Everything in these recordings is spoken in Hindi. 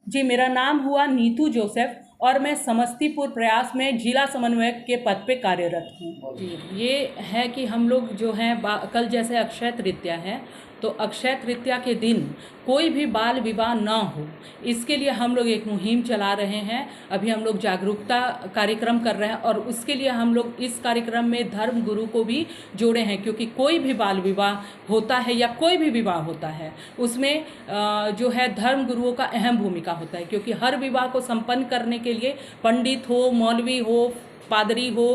जी, मेरा नाम हुआ नीतू जोसेफ और मैं समस्तीपुर प्रयास में जिला समन्वयक के पद पे कार्यरत हूँ। जी, ये है कि हम लोग जो हैं कल जैसे अक्षय तृतीया है, तो अक्षय तृतीया के दिन कोई भी बाल विवाह ना हो, इसके लिए हम लोग एक मुहिम चला रहे हैं। अभी हम लोग जागरूकता कार्यक्रम कर रहे हैं और उसके लिए हम लोग इस कार्यक्रम में धर्म गुरु को भी जोड़े हैं, क्योंकि कोई भी बाल विवाह होता है या कोई भी विवाह होता है उसमें जो है धर्म गुरुओं का अहम भूमिका होता है, क्योंकि हर विवाह को संपन्न करने के लिए पंडित हो, मौलवी हो, पादरी हो,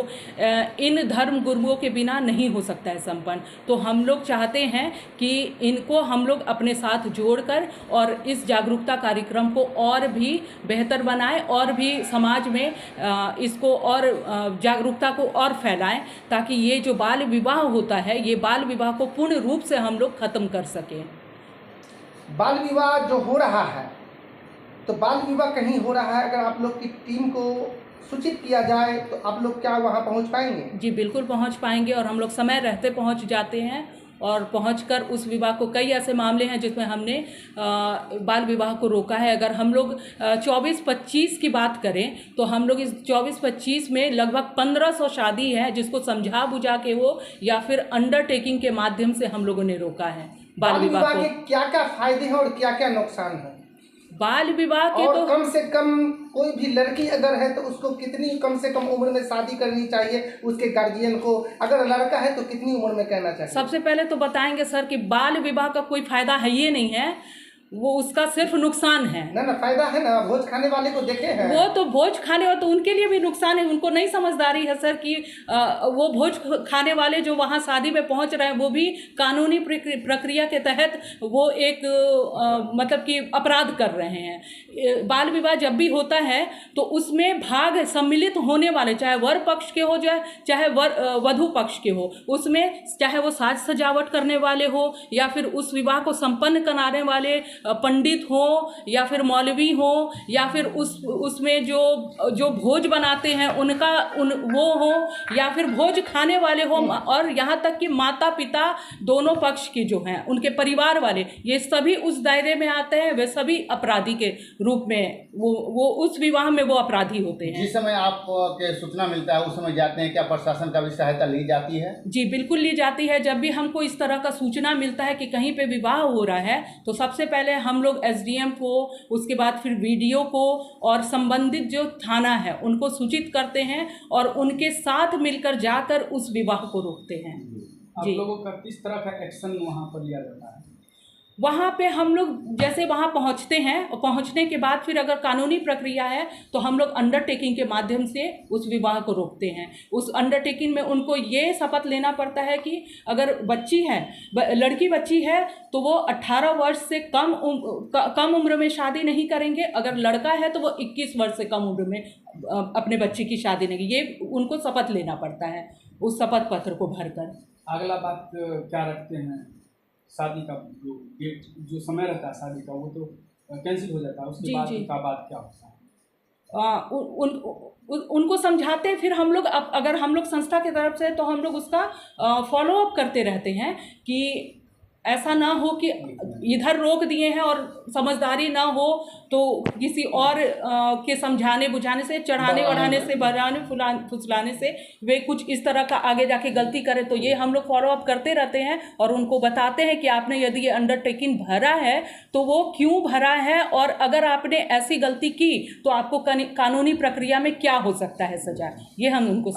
इन धर्म गुरुओं के बिना नहीं हो सकता है संपन्न। तो हम लोग चाहते हैं कि इनको हम लोग अपने साथ जोड़कर और इस जागरूकता कार्यक्रम को और भी बेहतर बनाएं और भी समाज में इसको और जागरूकता को और फैलाएं, ताकि ये जो बाल विवाह होता है, ये बाल विवाह को पूर्ण रूप से हम लोग ख़त्म कर सकें। बाल विवाह जो हो रहा है, तो बाल विवाह कहीं हो रहा है, अगर आप लोग की टीम को सूचित किया जाए तो आप लोग क्या वहां पहुंच पाएंगे? जी, बिल्कुल पहुंच पाएंगे और हम लोग समय रहते पहुंच जाते हैं और पहुंचकर उस विवाह को, कई ऐसे मामले हैं जिसमें हमने बाल विवाह को रोका है। अगर हम लोग 24-25 की बात करें तो हम लोग इस 24-25 में लगभग 1500 शादी है जिसको समझा बुझा के हो या फिर अंडरटेकिंग के माध्यम से हम लोगों ने रोका है बाल विवाह को। के क्या क्या फायदे हैं और क्या क्या नुकसान है बाल विवाह के? और तो कम से कम कोई भी लड़की अगर है तो उसको कितनी कम से कम उम्र में शादी करनी चाहिए उसके गार्जियन को, अगर लड़का है तो कितनी उम्र में करना चाहिए? सबसे पहले तो बताएंगे सर कि बाल विवाह का कोई फायदा है ये नहीं है, वो उसका सिर्फ नुकसान है। ना फायदा है ना, भोज खाने वाले को देखे हैं। वो तो भोज खाने वाले, तो उनके लिए भी नुकसान है। उनको नहीं समझदारी है सर कि वो भोज खाने वाले जो वहाँ शादी में पहुँच रहे हैं वो भी कानूनी प्रक्रिया के तहत वो एक मतलब कि अपराध कर रहे हैं। बाल विवाह जब भी होता है तो उसमें भाग सम्मिलित होने वाले, चाहे वर पक्ष के हो जाए चाहे वधु पक्ष के हो, उसमें चाहे वो साज सजावट करने वाले हो या फिर उस विवाह को संपन्न कराने वाले पंडित हो या फिर मौलवी हो या फिर उसमें जो भोज बनाते हैं वो हो या फिर भोज खाने वाले हो, और यहाँ तक कि माता पिता दोनों पक्ष के जो हैं उनके परिवार वाले, ये सभी उस दायरे में आते हैं। वे सभी अपराधी के रूप में वो उस विवाह में वो अपराधी होते हैं। जिस समय आपके सूचना मिलता है उस समय जाते हैं, क्या प्रशासन का भी सहायता ली जाती है? जी बिल्कुल ली जाती है। जब भी हमको इस तरह का सूचना मिलता है कि कहीं पे विवाह हो रहा है तो सबसे पहले हम लोग एसडीएम को, उसके बाद फिर वीडियो को और संबंधित जो थाना है उनको सूचित करते हैं और उनके साथ मिलकर जाकर उस विवाह को रोकते हैं। आप लोगों का किस तरह का एक्शन वहाँ पर लिया जाता है? वहाँ पे हम लोग जैसे वहाँ पहुँचते हैं और पहुँचने के बाद फिर अगर कानूनी प्रक्रिया है तो हम लोग अंडरटेकिंग के माध्यम से उस विवाह को रोकते हैं। उस अंडरटेकिंग में उनको ये शपथ लेना पड़ता है कि अगर बच्ची है, लड़की बच्ची है तो वो 18 वर्ष से कम उम्र में शादी नहीं करेंगे। अगर लड़का है तो वो 21 वर्ष से कम उम्र में अपने बच्ची की शादी नहीं, ये उनको शपथ लेना पड़ता है उस शपथ पत्र को भरकर। अगला बात क्या रखते हैं? शादी का जो समय रहता है शादी का वो तो कैंसिल हो जाता है, उसके बाद का बात क्या होता है? उनको समझाते हैं। फिर हम लोग अगर हम लोग संस्था की तरफ से तो हम लोग उसका फॉलो अप करते रहते हैं कि ऐसा ना हो कि इधर रोक दिए हैं और समझदारी ना हो तो किसी और के समझाने बुझाने से, चढ़ाने बढ़ाने से, बढ़ाने फुसलाने से वे कुछ इस तरह का आगे जाके गलती करें। तो ये हम लोग फॉलो अप करते रहते हैं और उनको बताते हैं कि आपने यदि ये अंडरटेकिंग भरा है तो वो क्यों भरा है और अगर आपने ऐसी गलती की तो आपको कानूनी प्रक्रिया में क्या हो सकता है सजा, ये हम उनको